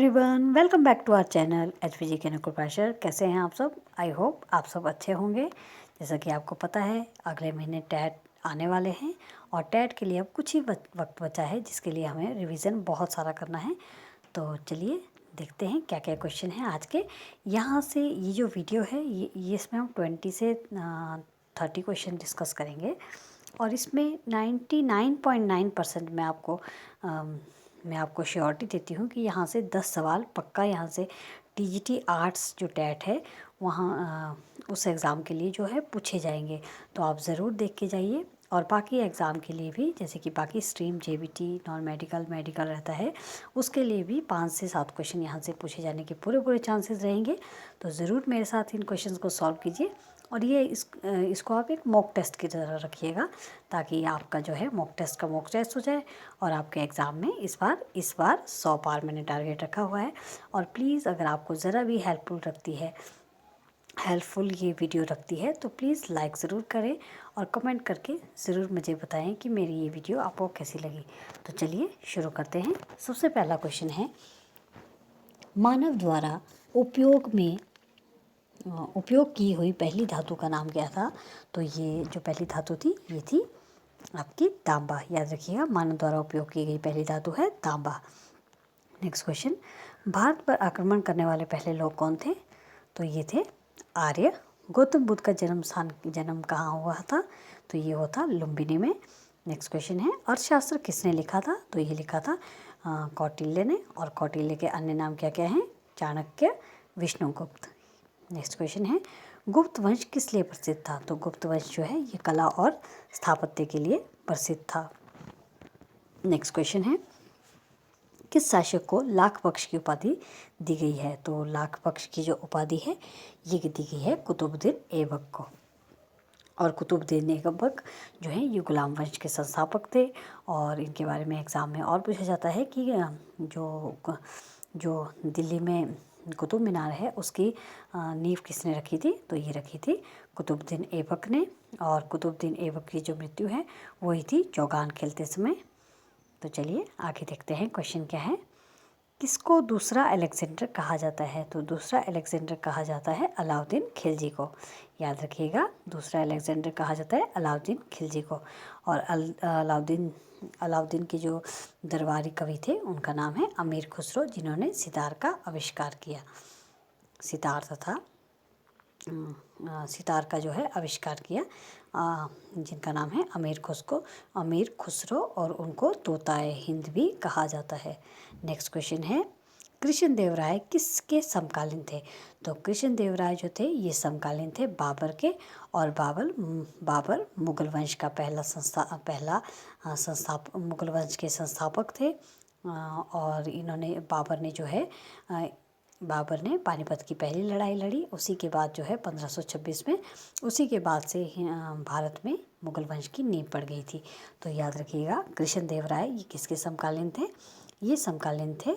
Everyone, welcome back to our channel HPG के Nakul Pasteur. कैसे हैं आप सब? आई होप आप सब अच्छे होंगे। जैसा कि आपको पता है अगले महीने टैट आने वाले हैं और टैट के लिए अब कुछ ही वक्त बचा है, जिसके लिए हमें रिवीजन बहुत सारा करना है। तो चलिए देखते हैं क्या क्या क्वेश्चन हैं आज के। यहाँ से ये जो वीडियो है ये इसमें हम 20 से 30 क्वेश्चन डिस्कस करेंगे और इसमें 99.9% मैं आपको श्योरिटी देती हूँ कि यहाँ से 10 सवाल पक्का यहाँ से टीजीटी आर्ट्स जो टैट है वहाँ उस एग्ज़ाम के लिए जो है पूछे जाएंगे। तो आप ज़रूर देख के जाइए। और बाकी एग्ज़ाम के लिए भी, जैसे कि बाकी stream JBT non medical medical रहता है, उसके लिए भी 5 से 7 क्वेश्चन यहाँ से पूछे जाने के पूरे चांसेस रहेंगे। तो ज़रूर मेरे साथ इन क्वेश्चंस को सॉल्व कीजिए और ये इसको आप एक मॉक टेस्ट की तरह रखिएगा, ताकि आपका जो है मॉक टेस्ट हो जाए और आपके एग्ज़ाम में इस बार 100 पार मैंने टारगेट रखा हुआ है। और प्लीज़ अगर आपको ज़रा भी हेल्पफुल ये वीडियो रखती है तो प्लीज़ लाइक ज़रूर करें और कमेंट करके ज़रूर मुझे बताएं कि मेरी ये वीडियो आपको कैसी लगी। तो चलिए शुरू करते हैं। सबसे पहला क्वेश्चन है, मानव द्वारा उपयोग की हुई पहली धातु का नाम क्या था? तो ये जो पहली धातु थी ये थी आपकी तांबा। याद रखिएगा, मानव द्वारा उपयोग की गई पहली धातु है तांबा। नेक्स्ट क्वेश्चन, भारत पर आक्रमण करने वाले पहले लोग कौन थे? तो ये थे आर्य। गौतम बुद्ध का जन्म कहाँ हुआ था? तो ये हुआ था लुम्बिनी में। नेक्स्ट क्वेश्चन है, अर्थशास्त्र किसने लिखा था? तो ये लिखा था कौटिल्य ने। और कौटिल्य के अन्य नाम क्या क्या हैं? चाणक्य, विष्णुगुप्त। नेक्स्ट क्वेश्चन है, गुप्त वंश किस लिए प्रसिद्ध था? तो गुप्त वंश जो है ये कला और स्थापत्य के लिए प्रसिद्ध था। नेक्स्ट क्वेश्चन है, किस शासक को लाख पक्ष की उपाधि दी गई है? तो लाख पक्ष की जो उपाधि है ये दी गई है कुतुबुद्दीन ऐबक को। और कुतुबुद्दीन ऐबक जो है ये गुलाम वंश के संस्थापक थे। और इनके बारे में एग्ज़ाम में और पूछा जाता है कि जो दिल्ली में कुतुब मीनार है उसकी नींव किसने रखी थी? तो ये रखी थी कुतुबुद्दीन ऐबक ने। और कुतुबुद्दीन ऐबक की जो मृत्यु है वही थी चौगान खेलते समय। तो चलिए आगे देखते हैं क्वेश्चन क्या है। किसको दूसरा अलेक्जेंडर कहा जाता है? तो दूसरा अलेक्जेंडर कहा जाता है अलाउद्दीन खिलजी को। याद रखिएगा, दूसरा अलेक्जेंडर कहा जाता है अलाउद्दीन खिलजी को। और अलाउद्दीन के जो दरबारी कवि थे उनका नाम है अमीर खुसरो, जिन्होंने सितार का आविष्कार किया। सितार का जो है आविष्कार किया, जिनका नाम है अमीर खुसरो, और उनको तोताए हिंद भी कहा जाता है। नेक्स्ट क्वेश्चन है, कृष्णदेवराय किसके समकालीन थे? तो कृष्णदेवराय जो थे ये समकालीन थे बाबर के। और बाबर मुगल वंश का मुगल वंश के संस्थापक थे। और बाबर ने पानीपत की पहली लड़ाई लड़ी। उसी के बाद जो है 1526 में, उसी के बाद से भारत में मुगल वंश की नींव पड़ गई थी। तो याद रखिएगा, कृष्णदेवराय ये किसके समकालीन थे? ये समकालीन थे,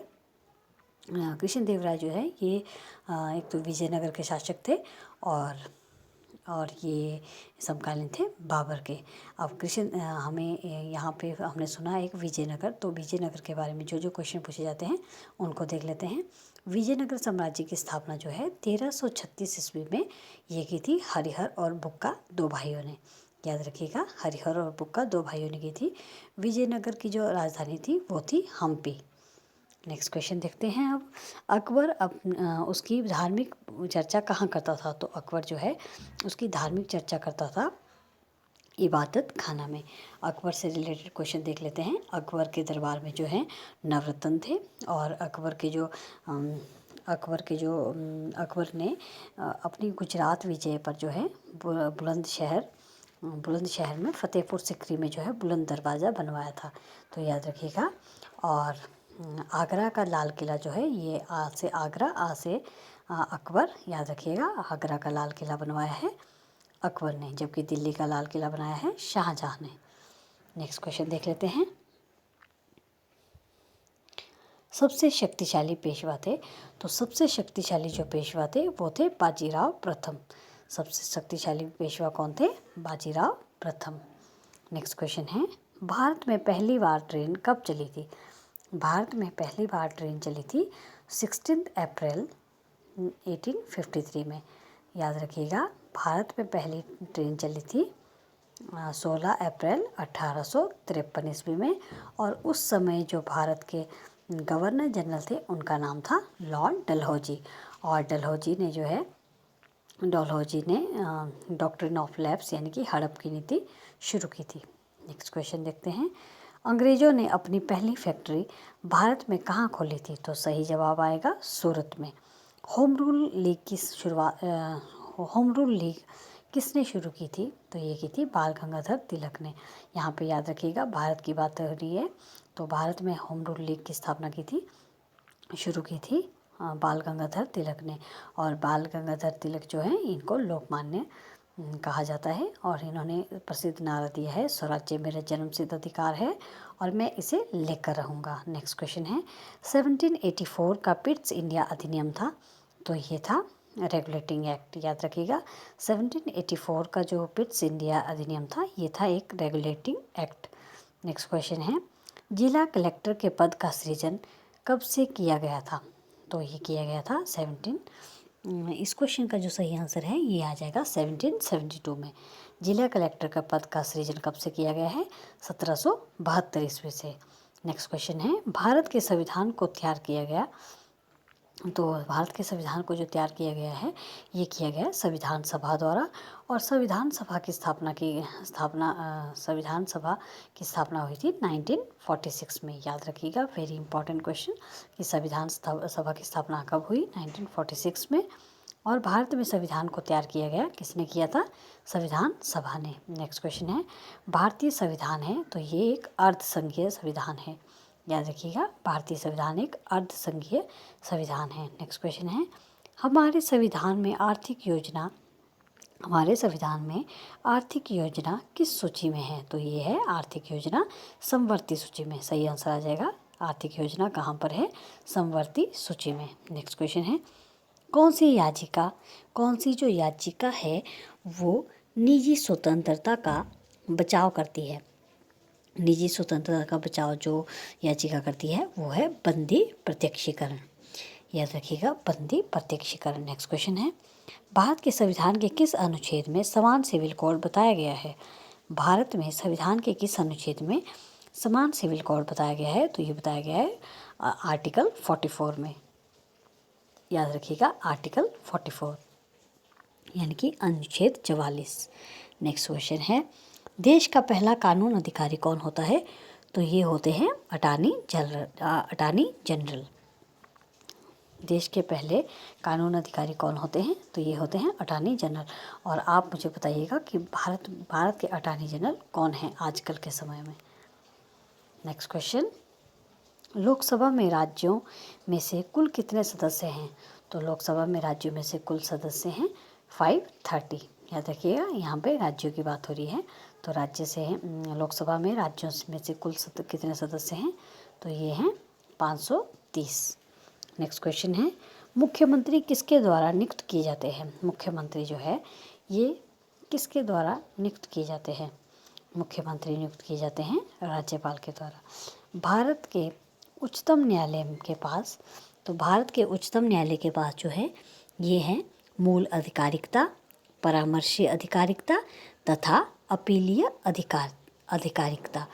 कृष्णदेवराय जो है ये एक तो विजयनगर के शासक थे और ये समकालीन थे बाबर के। अब हमें यहाँ पे हमने सुना एक विजयनगर, तो विजयनगर के बारे में जो क्वेश्चन पूछे जाते हैं उनको देख लेते हैं। विजयनगर साम्राज्य की स्थापना जो है 1336 ईस्वी में ये की थी हरिहर और बुक्का दो भाइयों ने। याद रखिएगा, हरिहर और बुक्का दो भाइयों ने की थी। विजयनगर की जो राजधानी थी वो थी हम्पी। नेक्स्ट क्वेश्चन देखते हैं। अब अकबर उसकी धार्मिक चर्चा कहाँ करता था? तो अकबर जो है उसकी धार्मिक चर्चा करता था इबादत खाना में। अकबर से रिलेटेड क्वेश्चन देख लेते हैं। अकबर के दरबार में जो है नवरत्न थे। और अकबर ने अपनी गुजरात विजय पर जो है बुलंदशहर में फतेहपुर सिकरी में जो है बुलंद दरवाज़ा बनवाया था। तो याद रखिएगा। और आगरा का लाल किला जो है ये आ से अकबर। याद रखिएगा, आगरा का लाल किला बनवाया है अकबर ने, जबकि दिल्ली का लाल किला बनाया है शाहजहां ने। नेक्स्ट क्वेश्चन देख लेते हैं। सबसे शक्तिशाली पेशवा थे? तो सबसे शक्तिशाली जो पेशवा थे वो थे बाजीराव प्रथम। सबसे शक्तिशाली पेशवा कौन थे? बाजीराव प्रथम। नेक्स्ट क्वेश्चन है, भारत में पहली बार ट्रेन कब चली थी? भारत में पहली बार ट्रेन चली थी 16 अप्रैल 1853 में। याद रखिएगा, भारत में पहली ट्रेन चली थी 16 अप्रैल 1853 ईस्वी में, और उस समय जो भारत के गवर्नर जनरल थे उनका नाम था लॉर्ड डलहौजी। और डलहौजी ने डॉक्ट्रिन ऑफ लैप्स यानी कि हड़प की नीति शुरू की थी। नेक्स्ट क्वेश्चन देखते हैं। अंग्रेज़ों ने अपनी पहली फैक्ट्री भारत में कहाँ खोली थी? तो सही जवाब आएगा सूरत में। होम रूल लीग किसने शुरू की थी? तो ये की थी बाल गंगाधर तिलक ने। यहाँ पे याद रखिएगा, भारत की बात हो रही है, तो भारत में होम रूल लीग की स्थापना शुरू की थी बाल गंगाधर तिलक ने। और बाल गंगाधर तिलक जो है, इनको लोकमान्य कहा जाता है, और इन्होंने प्रसिद्ध नारा दिया है, स्वराज्य मेरा जन्मसिद्ध अधिकार है और मैं इसे लेकर रहूँगा। नेक्स्ट क्वेश्चन है, 1784 का पिट्स इंडिया अधिनियम था, तो ये था रेगुलेटिंग एक्ट। याद रखिएगा, 1784 का जो पिट्स इंडिया अधिनियम था, ये था एक रेगुलेटिंग एक्ट। नेक्स्ट क्वेश्चन है, जिला कलेक्टर के पद का सृजन कब से किया गया था? तो ये किया गया था इस क्वेश्चन का जो सही आंसर है ये आ जाएगा 1772 में। जिला कलेक्टर का पद का सृजन कब से किया गया है? 1772 ईस्वी से। नेक्स्ट क्वेश्चन है, भारत के संविधान को तैयार किया गया, तो भारत के संविधान को जो तैयार किया गया है ये किया गया संविधान सभा द्वारा। और संविधान सभा की स्थापना हुई थी 1946 में। याद रखिएगा, वेरी इंपॉर्टेंट क्वेश्चन, कि संविधान सभा की स्थापना कब हुई? 1946 में। और भारत में संविधान को तैयार किया गया किसने किया था? संविधान सभा ने। नेक्स्ट क्वेश्चन है, भारतीय संविधान है तो ये एक अर्धसंघीय संविधान है। याद रखिएगा, भारतीय संविधान एक अर्धसंघीय संविधान है। नेक्स्ट क्वेश्चन है, हमारे संविधान में आर्थिक योजना किस सूची में है? तो ये है आर्थिक योजना समवर्ती सूची में। सही आंसर आ जाएगा, आर्थिक योजना कहाँ पर है? समवर्ती सूची में। नेक्स्ट क्वेश्चन है, कौन सी जो याचिका है वो निजी स्वतंत्रता का बचाव करती है? निजी स्वतंत्रता का बचाव जो याचिका करती है वो है बंदी प्रत्यक्षीकरण। याद रखिएगा, बंदी प्रत्यक्षीकरण। नेक्स्ट क्वेश्चन है, भारत के संविधान के किस अनुच्छेद में समान सिविल कोड बताया गया है? भारत में संविधान के किस अनुच्छेद में समान सिविल कोड बताया गया है? तो ये बताया गया है आर्टिकल 44 में। याद रखिएगा, आर्टिकल 44 यानी कि अनुच्छेद 44। नेक्स्ट क्वेश्चन है, देश का पहला कानून अधिकारी कौन होता है? तो ये होते हैं अटॉर्नी जनरल। देश के पहले कानून अधिकारी कौन होते हैं? तो ये होते हैं अटॉर्नी जनरल। और आप मुझे बताइएगा कि भारत के अटॉर्नी जनरल कौन हैं आजकल के समय में। नेक्स्ट क्वेश्चन, लोकसभा में राज्यों में से कुल कितने सदस्य हैं? तो लोकसभा में राज्यों में से कुल सदस्य हैं 530। याद रखिएगा, यहाँ पे राज्यों की बात हो रही है, तो राज्य से लोकसभा में राज्यों में से कुल कितने सदस्य हैं? तो ये हैं 530। नेक्स्ट क्वेश्चन है, मुख्यमंत्री किसके द्वारा नियुक्त किए जाते हैं? मुख्यमंत्री जो है ये किसके द्वारा नियुक्त किए जाते हैं? मुख्यमंत्री नियुक्त किए जाते हैं राज्यपाल के द्वारा। भारत के उच्चतम न्यायालय के पास जो है ये है मूल अधिकारिकता, परामर्शी अधिकारिकता तथा अपीलीय अधिकारिकता।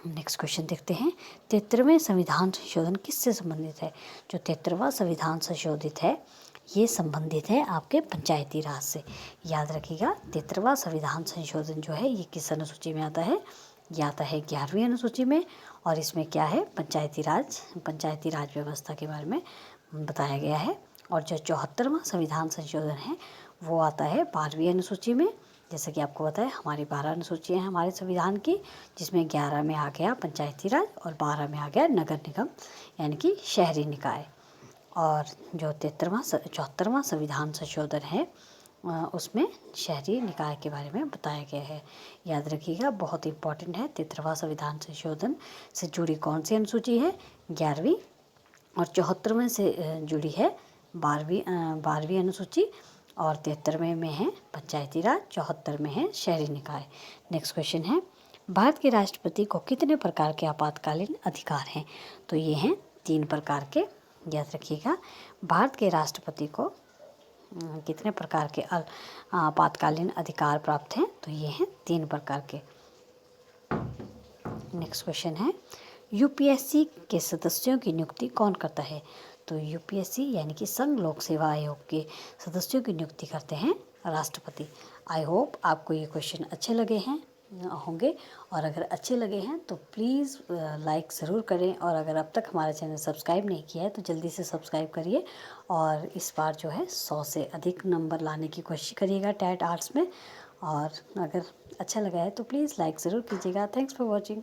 नेक्स्ट क्वेश्चन देखते हैं, 73वें संविधान संशोधन किससे संबंधित है? जो 73वां संविधान संशोधित है ये संबंधित है आपके पंचायती राज से। याद रखिएगा, 73वां संविधान संशोधन जो है ये किस अनुसूची में आता है? ये आता है 11वीं अनुसूची में। और इसमें क्या है? पंचायती राज व्यवस्था के बारे में बताया गया है। और जो 74वां संविधान संशोधन है वो आता है 12वीं अनुसूची में। जैसे कि आपको पता है हमारी 12 अनुसूचियाँ हैं हमारे संविधान की, जिसमें 11 में आ गया पंचायती राज और 12 में आ गया नगर निगम यानी कि शहरी निकाय। और जो 74वां संविधान संशोधन है उसमें शहरी निकाय के बारे में बताया गया है। याद रखिएगा, बहुत इंपॉर्टेंट है। 73वां संविधान संशोधन से जुड़ी कौन सी अनुसूची है? 11वीं। और 74वें से जुड़ी है 12वीं अनुसूची। और 73वें में है पंचायती राज, 74 में है शहरी निकाय। नेक्स्ट क्वेश्चन है, भारत के राष्ट्रपति को कितने प्रकार के आपातकालीन अधिकार हैं? तो ये हैं 3 प्रकार के, याद रखिएगा। भारत के राष्ट्रपति को कितने प्रकार के आपातकालीन अधिकार प्राप्त हैं? तो ये हैं 3 प्रकार के। नेक्स्ट क्वेश्चन है, यूपीएससी के सदस्यों की नियुक्ति कौन करता है? तो यूपीएससी यानी कि संघ लोक सेवा आयोग के सदस्यों की नियुक्ति करते हैं राष्ट्रपति। आई होप आपको ये क्वेश्चन अच्छे लगे हैं होंगे, और अगर अच्छे लगे हैं तो प्लीज़ लाइक ज़रूर करें, और अगर अब तक हमारा चैनल सब्सक्राइब नहीं किया है तो जल्दी से सब्सक्राइब करिए, और इस बार जो है 100 से अधिक नंबर लाने की कोशिश करिएगा टैट आर्ट्स में। और अगर अच्छा लगा है तो प्लीज़ लाइक ज़रूर कीजिएगा। Thanks for watching.